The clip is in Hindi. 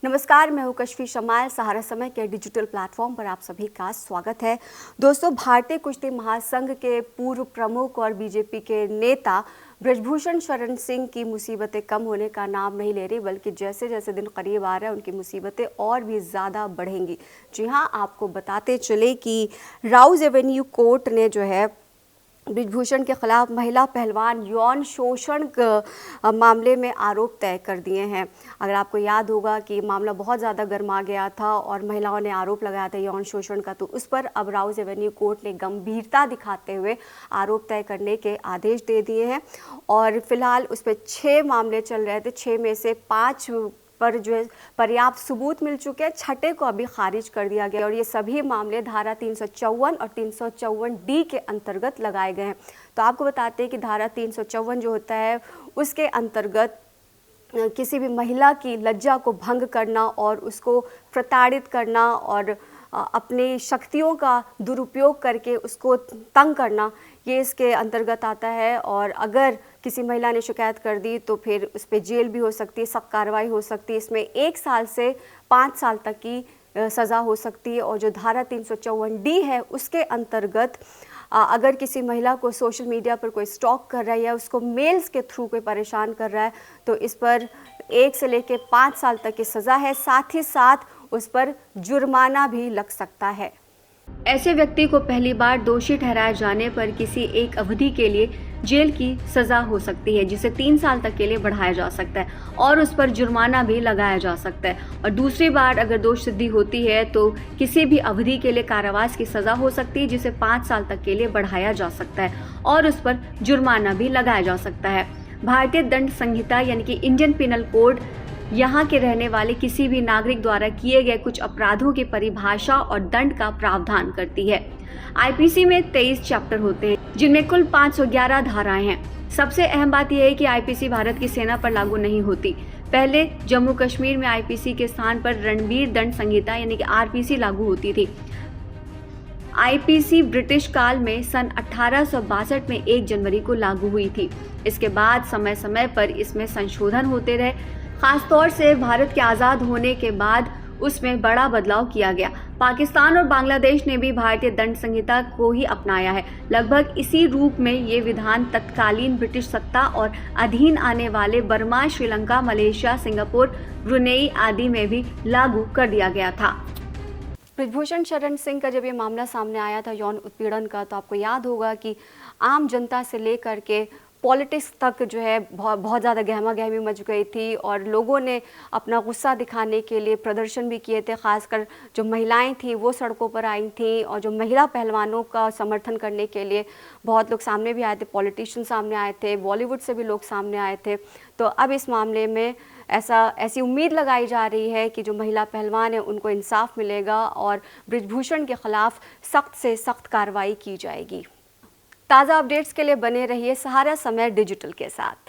नमस्कार, मैं हूं कशफी शमाल। सहारा समय के डिजिटल प्लेटफॉर्म पर आप सभी का स्वागत है। दोस्तों, भारतीय कुश्ती महासंघ के पूर्व प्रमुख और बीजेपी के नेता ब्रजभूषण शरण सिंह की मुसीबतें कम होने का नाम नहीं ले रही, बल्कि जैसे जैसे दिन करीब आ रहा है उनकी मुसीबतें और भी ज़्यादा बढ़ेंगी। जी हां, आपको बताते चले कि राउज एवेन्यू कोर्ट ने जो है ब्रजभूषण के खिलाफ महिला पहलवान यौन शोषण मामले में आरोप तय कर दिए हैं। अगर आपको याद होगा कि मामला बहुत ज़्यादा गर्मा गया था और महिलाओं ने आरोप लगाया था यौन शोषण का, तो उस पर अब राउज एवेन्यू कोर्ट ने गंभीरता दिखाते हुए आरोप तय करने के आदेश दे दिए हैं। और फिलहाल उस पर 6 मामले चल रहे थे। 6 में से 5 पर जो है पर्याप्त सबूत मिल चुके हैं, 6ठे को अभी खारिज कर दिया गया और ये सभी मामले धारा 354 और 354D के अंतर्गत लगाए गए हैं। तो आपको बताते हैं कि धारा 354 जो होता है उसके अंतर्गत किसी भी महिला की लज्जा को भंग करना और उसको प्रताड़ित करना और अपनी शक्तियों का दुरुपयोग करके उसको तंग करना, ये इसके अंतर्गत आता है। और अगर किसी महिला ने शिकायत कर दी तो फिर उस पर जेल भी हो सकती है, सख्त कार्रवाई हो सकती है। इसमें 1 साल से 5 साल तक की सज़ा हो सकती है। और जो धारा 354D है उसके अंतर्गत अगर किसी महिला को सोशल मीडिया पर कोई स्टॉक कर रहा है या उसको मेल्स के थ्रू कोई परेशान कर रहा है तो इस पर 1 से लेकर 5 साल तक की सज़ा है। साथ ही साथ उस पर जुर्माना भी लग सकता है। ऐसे व्यक्ति को पहली बार दोषी ठहराए जाने पर किसी एक अवधि के लिए जेल की सजा हो सकती है, जिसे 3 साल तक के लिए बढ़ाया जा सकता है और उस पर जुर्माना भी लगाया जा सकता है। और दूसरी बार अगर दोष सिद्धि होती है तो किसी भी अवधि के लिए कारावास की सजा हो सकती है, जिसे 5 साल तक के लिए बढ़ाया जा सकता है और उस पर जुर्माना भी लगाया जा सकता है। भारतीय दंड संहिता यानी कि इंडियन पिनल कोड यहाँ के रहने वाले किसी भी नागरिक द्वारा किए गए कुछ अपराधों की परिभाषा और दंड का प्रावधान करती है। आईपीसी में 23 चैप्टर होते हैं, जिनमें कुल 511 धाराएं हैं। सबसे अहम बात यह है कि आईपीसी भारत की सेना पर लागू नहीं होती। पहले जम्मू कश्मीर में आईपीसी के स्थान पर रणवीर दंड संहिता यानी कि आरपीसी लागू होती थी। आईपीसी ब्रिटिश काल में सन 1862 में 1 जनवरी को लागू हुई थी। इसके बाद समय समय पर इसमें संशोधन होते रहे। खासतौर से भारत के आज़ाद होने के बाद उसमें बड़ा बदलाव किया गया। पाकिस्तान और बांग्लादेश ने भी भारतीय दंड संहिता को ही अपनाया है। लगभग इसी रूप में ये विधान तत्कालीन ब्रिटिश सत्ता और अधीन आने वाले Burma, Sri Lanka, Malaysia, Singapore, Brunei आदि में भी लागू कर दिया गया था। ब्रजभूषण शरण सिंह का जब ये मामला सामने आया था यौन उत्पीड़न का, तो आपको याद होगा कि आम जनता से लेकर के पॉलिटिक्स तक जो है बहुत ज़्यादा गहमा गहमी मच गई थी और लोगों ने अपना गुस्सा दिखाने के लिए प्रदर्शन भी किए थे। खासकर जो महिलाएं थी वो सड़कों पर आई थी और जो महिला पहलवानों का समर्थन करने के लिए बहुत लोग सामने भी आए थे। पॉलिटिशियन सामने आए थे, बॉलीवुड से भी लोग सामने आए थे। तो अब इस मामले में ऐसी उम्मीद लगाई जा रही है कि जो महिला पहलवान है उनको इंसाफ मिलेगा और ब्रजभूषण के खिलाफ सख्त से सख्त कार्रवाई की जाएगी। ताज़ा अपडेट्स के लिए बने रहिए सहारा समय डिजिटल के साथ।